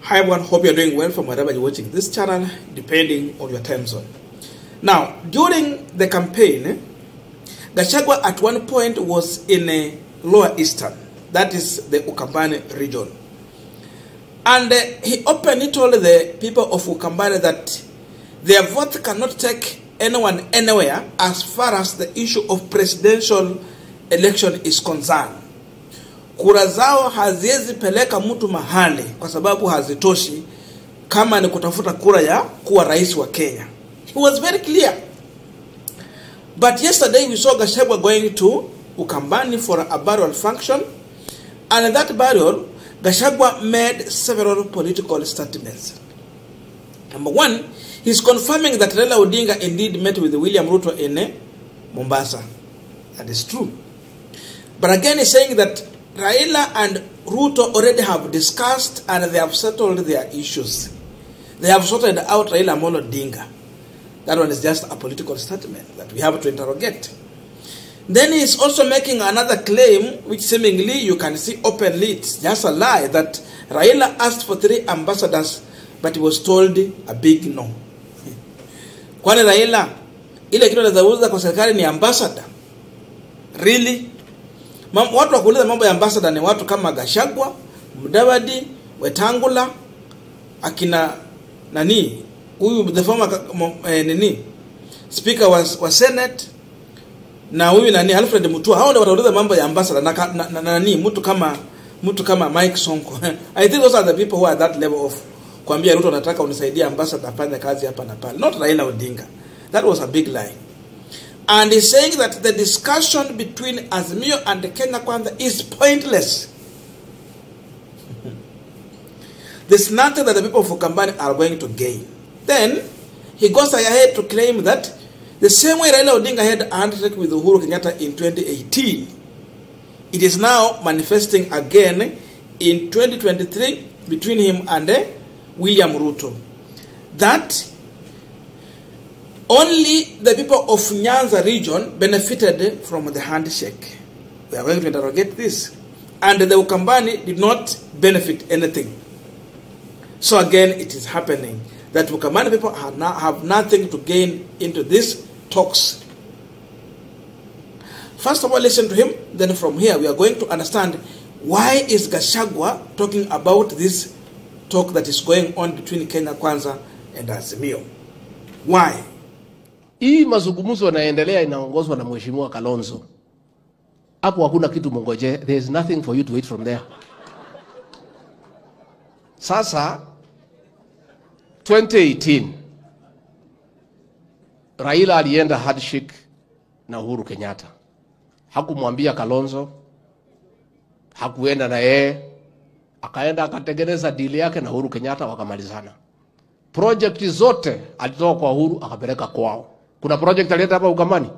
Hi everyone, hope you're doing well from wherever you're watching this channel, depending on your time zone. Now, during the campaign, Gachagwa at one point was in a Lower Eastern, that is the Ukambani region. And he openly told the people of Ukambani that their vote cannot take anyone anywhere as far as the issue of presidential election is concerned. Kura zao haziwezi peleka mtu mahali kwa sababu hazitoshi kama ni kutafuta kura ya kuwa rais wa Kenya. He was very clear. But yesterday we saw Gachagwa going to Ukambani for a burial function, and at that burial Gachagwa made several political statements. Number one, he's confirming that Raila Odinga indeed met with William Ruto in Mombasa. That is true. But again he's saying that Raila and Ruto already have discussed and they have settled their issues. They have sorted out Raila Amolo Odinga. That one is just a political statement that we have to interrogate. Then he is also making another claim, which seemingly you can see openly, it's just a lie, that Raila asked for 3 ambassadors, but he was told a big no. Kwani Raila, ile kitu anazauza kwa serikali ni ambassador? Really? Watu wakuuliza mambo ya ambassador ni watu kama Gachagwa, Mudavadi, Wetangula, akina nani, huyu the former speaker wa Senate, na huyu nani Alfred Mutua. Hao ndio watauliza mambo ya ambassador na nani mtu kama Mike Sonko. I think those are the people who are that level of kuambia Ruto nataka unisaidia ambassador afanye kazi hapa na pale. Not Raila Odinga. That was a big lie. And he's saying that the discussion between Azimio and the Kenya Kwanza is pointless. There's nothing that the people of Ukambani are going to gain. Then he goes ahead to claim that the same way Raila Odinga had a handshake with Uhuru Kenyatta in 2018, it is now manifesting again in 2023 between him and William Ruto. That only the people of Nyanza region benefited from the handshake. We are going to interrogate this. And the Ukambani did not benefit anything. So again, it is happening that Ukambani people have nothing to gain into these talks. First of all, listen to him. Then from here, we are going to understand why is Gachagwa talking about this talk that is going on between Kenya Kwanza and Azimio. Why? Hii mazungumzo yanaendelea inaongozwa na Mheshimiwa Kalonzo. Hapo hakuna kitu mongoje. There is nothing for you to wait from there. Sasa 2018 Raila alienda handshake na Uhuru Kenyatta. Hakumwambia Kalonzo, hakuenda na yeye, akaenda akatengeneza deal yake na Uhuru Kenyatta wakamalizana. Project zote alitoa kwa Uhuru akapeleka kwao. Kuna project alileta hapa Ukambani?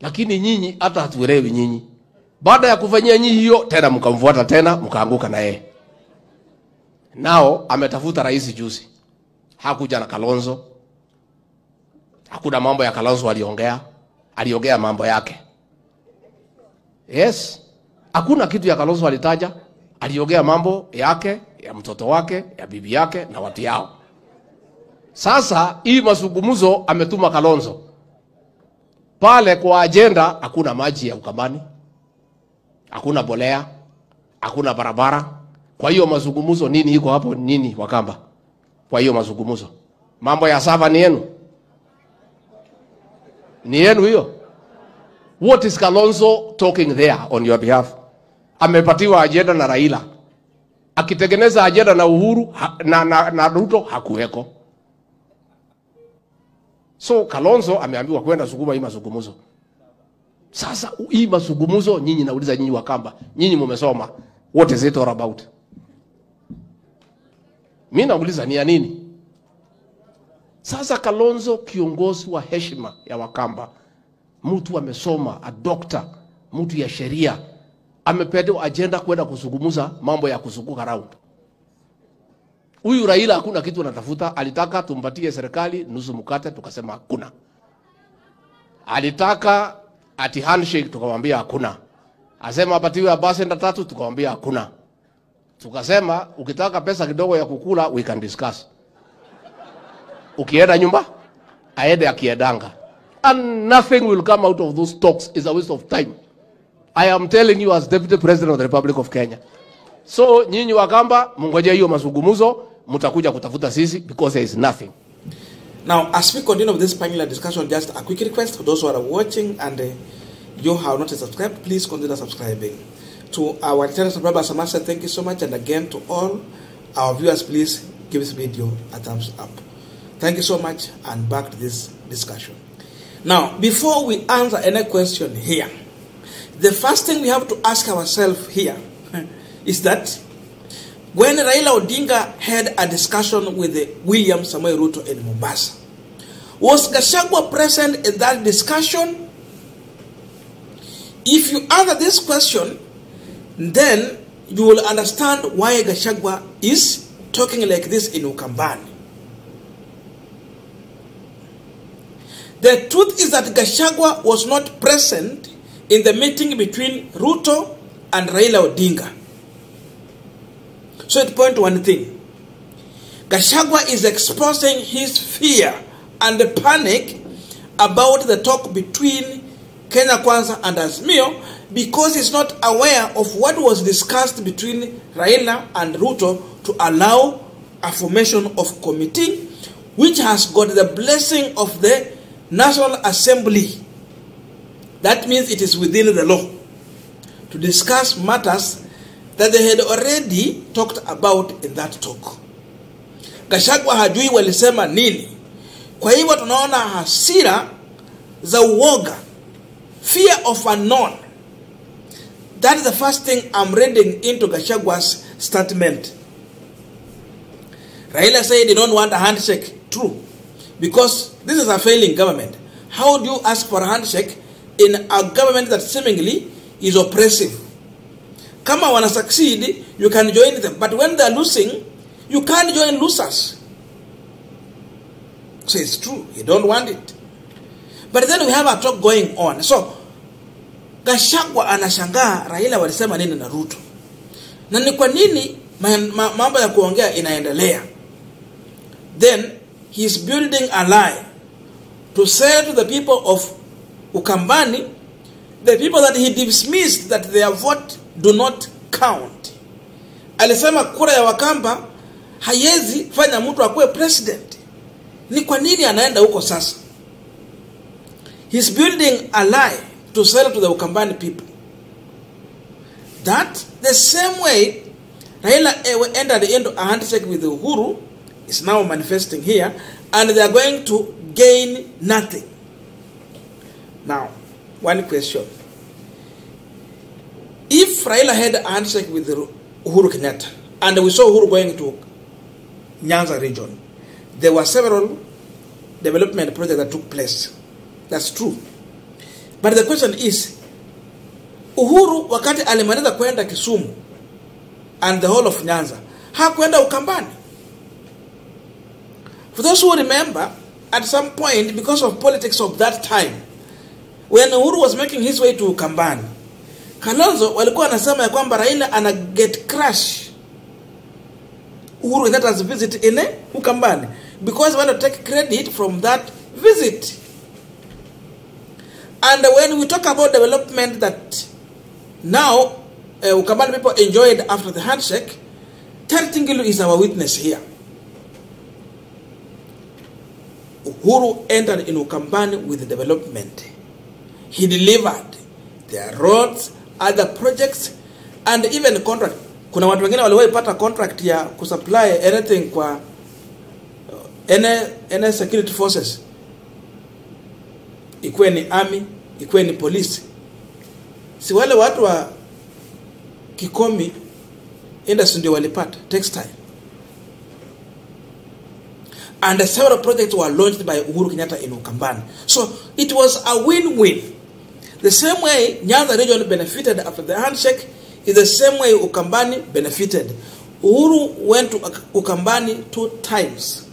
Lakini nyinyi hata hatuelewi nyinyi. Baada ya kufanyia nyinyi hiyo tena mkamfuata tena mkaanguka na yeye. Nao ametafuta rais juzi. Hakuja na Kalonzo. Hakuna mambo ya Kalonzo aliongea mambo yake. Yes. Hakuna kitu ya Kalonzo alitaja, aliongea mambo yake, ya mtoto wake, ya bibi yake na watu yao. Sasa hii mazungumzo ametuma Kalonzo. Pale kwa agenda hakuna maji ya Ukambani, hakuna bolea, hakuna barabara. Kwa hiyo mazungumzo nini iko hapo nini Wakamba? Kwa hiyo mazungumzo. Mambo ya sava ni yenu. Ni yenu hiyo. What is Kalonzo talking there on your behalf? Amepatiwa agenda na Raila. Akitengeneza agenda na Uhuru na Ruto hakuweko. So Kalonzo ameambiwa kwenda sukuma hii mazungumzo. Sasa hii mazungumzo nyinyi nauliza nyinyi Wakamba, nyinyi mmesoma. What is it all about? Mimi nauliza ni ya nini? Sasa Kalonzo kiongozi wa heshima ya Wakamba, mtu amesoma, a doctor, mtu ya sheria, amepewa agenda kwenda kuzungumza mambo ya kuzunguka round. Huyu Raila hakuna kitu anatafuta, alitaka tumpatie serikali nusu mkate tukasema hakuna. Alitaka ati handshake tukamwambia hakuna. Asema apatiwe ambassador 3 tukamwambia hakuna. Tukasema ukitaka pesa kidogo ya kukula we can discuss. Ukienda nyumba aende akiedanga. And nothing will come out of those talks. Is a waste of time. I am telling you as Deputy President of the Republic of Kenya. So nyinyi Wakamba mungoje hiyo mazungumzo, mtakuja kutafuta sisi because there is nothing. Now, as we continue with this panel discussion, just a quick request for those who are watching and you have not subscribed, please consider subscribing. To our channel subscribers, Samasa, thank you so much. And again, to all our viewers, please give this video a thumbs up. Thank you so much, and back to this discussion. Now, before we answer any question here, the first thing we have to ask ourselves here is that when Raila Odinga had a discussion with William Samoei Ruto in Mombasa, was Gachagwa present in that discussion? If you answer this question, then you will understand why Gachagwa is talking like this in Ukambani. The truth is that Gachagwa was not present in the meeting between Ruto and Raila Odinga. So it points to one thing. Gachagwa is expressing his fear and the panic about the talk between Kenya Kwanza and Azimio because he's not aware of what was discussed between Raila and Ruto to allow a formation of committee which has got the blessing of the National Assembly. That means it is within the law to discuss matters that they had already talked about in that talk. Gachagwa hajui walisema nini. Kwa hivyo tunaona hasira za uoga, fear of unknown. That is the first thing I'm reading into Gachagwa's statement. Raila said he don't want a handshake. True. Because this is a failing government. How do you ask for a handshake in a government that seemingly is oppressive? Kama wana succeed, you can join them. But when they are losing, you can't join losers. So it's true. You don't want it. But then we have a talk going on. So, Gachagwa anashangaa Raila walisema nini na Ruto. Na ni kwa nini mambo ya kuongea inaendelea. Then, he's building a lie to say to the people of Ukambani, the people that he dismissed that their vote do not count. Alisema kura ya Wakamba haiwezi fanya mtu akuwe president. Ni kwa nini anaenda huko sasa? He's building a lie to sell to the Ukambani people. That the same way Raila entered into a handshake with Uhuru is now manifesting here, and they are going to gain nothing. Now, one question. If Raila had a handshake with Uhuru Kenyatta, and we saw Uhuru going to Nyanza region, there were several development projects that took place. That's true. But the question is, Uhuru wakati alimaliza kwenda Kisumu and the whole of Nyanza, hakwenda Ukambani. For those who remember, at some point, because of politics of that time, when Uhuru was making his way to Ukambani, Kalonzo walikuwa anasema ya kwamba Raila ana get crash Uhuru Kenyatta's visit in Ukambani because they want to take credit from that visit. And when we talk about development that now Ukambani people enjoyed after the handshake, Tertingilu is our witness here. Uhuru entered in Ukambani with development. He delivered their roads, other projects, and even contract. Kuna watu wengine waliwahi pata contract ya kusupply anything kwa any security forces. Ikuwe ni army, ikuwe ni police. Si wale watu wa Kikomi industry ndio walipata textile. And several projects were launched by Uhuru Kenyatta in Ukambani. So it was a win-win. The same way Nyanza region benefited after the handshake is the same way Ukambani benefited. Uhuru went to Ukambani 2 times.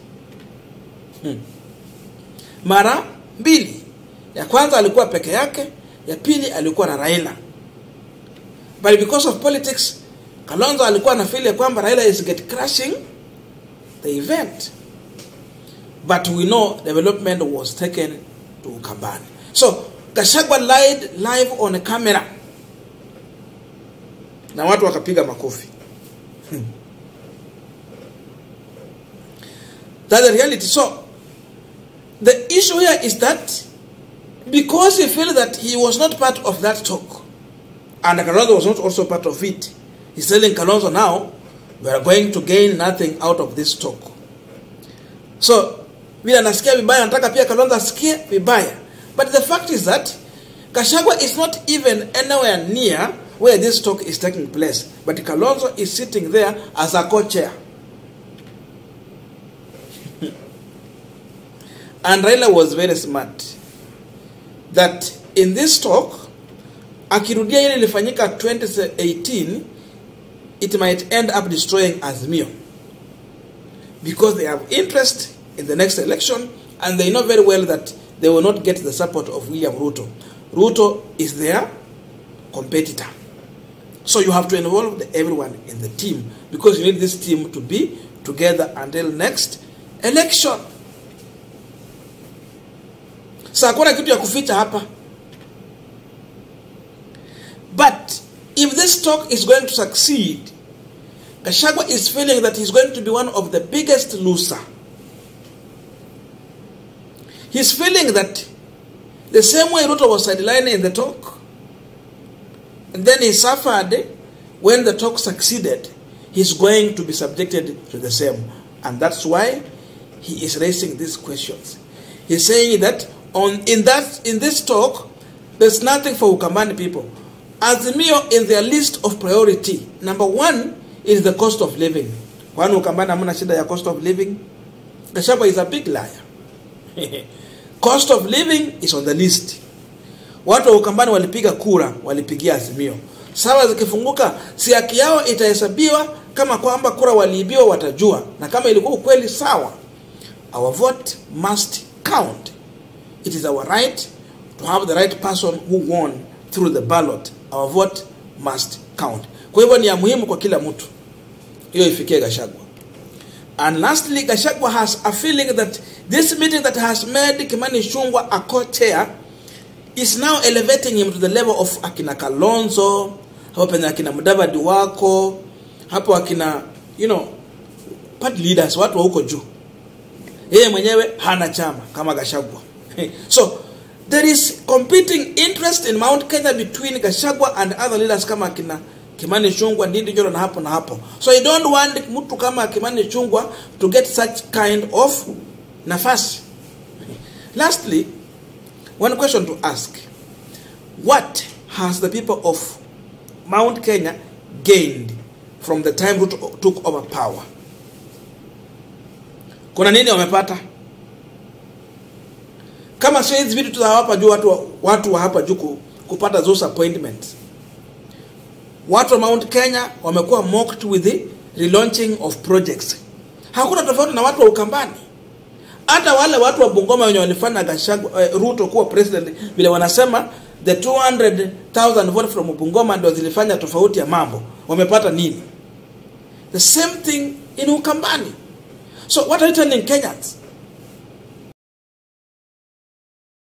Mara mbili. Ya kwanza alikuwa peke yake, ya pili alikuwa na Raila. But because of politics, Kalonzo alikuwa anafeel kwamba Raila is crashing the event. But we know development was taken to Ukambani. So Gachagwa lied live on a camera. Na watu wakapiga makofi. That's the reality. So the issue here is that because he felt that he was not part of that talk, and Kalonzo was not also part of it, he's telling Kalonzo now, we are going to gain nothing out of this talk. So, vile anasikia vibaya, anataka pia Kalonzo asikie vibaya. But the fact is that Gachagwa is not even anywhere near where this talk is taking place. But Kalonzo is sitting there as a co-chair. And Raila was very smart. That in this talk, akirudia ile ilifanyika 2018, it might end up destroying Azimio. Because they have interest in the next election, and they know very well that they will not get the support of William Ruto. Ruto is their competitor. So you have to involve everyone in the team, because you need this team to be together until next election. So hakuna kitu ya kuficha hapa. But if this talk is going to succeed, Gachagwa is feeling that he's going to be one of the biggest loser. He's feeling that the same way Ruto was sidelining in the talk, and then he suffered when the talk succeeded, he's going to be subjected to the same. And that's why he is raising these questions. He's saying that in this talk, there's nothing for Ukambani people. Azimio in their list of priority, number 1 is the cost of living. Kwani Ukambani hamna shida ya cost of living? Gachagwa is a big liar. Cost of living is on the list. Watu wa Ukambani walipiga kura, walipigia Azimio. Sawa zikifunguka, si haki yao itahesabiwa, kama kwamba kura waliibiwa watajua. Na kama ilikuwa ukweli sawa. Our vote must count. It is our right to have the right person who won through the ballot. Our vote must count. Kwa hivyo ni ya muhimu kwa kila mtu. Hiyo ifikie Gachagwa. And lastly, Gachagwa has a feeling that this meeting that has made Kimani Ichung'wah a co-chair is now elevating him to the level of akina Kalonzo, hapo penye akina Mudavadi wako, hapo akina, party leaders, watu wa huko juu. Yeye mwenyewe hana chama kama Gachagwa. So, there is competing interest in Mount Kenya between Gachagwa and other leaders kama akina Kimani Ichung'wah, Ndindi Njoro na hapo. So I don't want mtu kama Kimani Ichung'wah to get such kind of nafasi. Lastly, one question to ask. What has the people of Mount Kenya gained from the time Ruto took over power? Kuna nini wamepata? Kama sio hizi vitu tutawapa juu watu wa hapa juu kupata those appointments. Watu wa Mount Kenya wamekuwa mocked with the relaunching of projects. Hakuna tofauti na watu wa Ukambani. Hata wale watu wa Bungoma wenye walifanya Gachagwa Ruto kuwa president, vile wanasema the 200,000 vote from Bungoma ndio zilifanya tofauti ya Mambo. Wamepata nini? The same thing in Ukambani. So what are you telling Kenyans?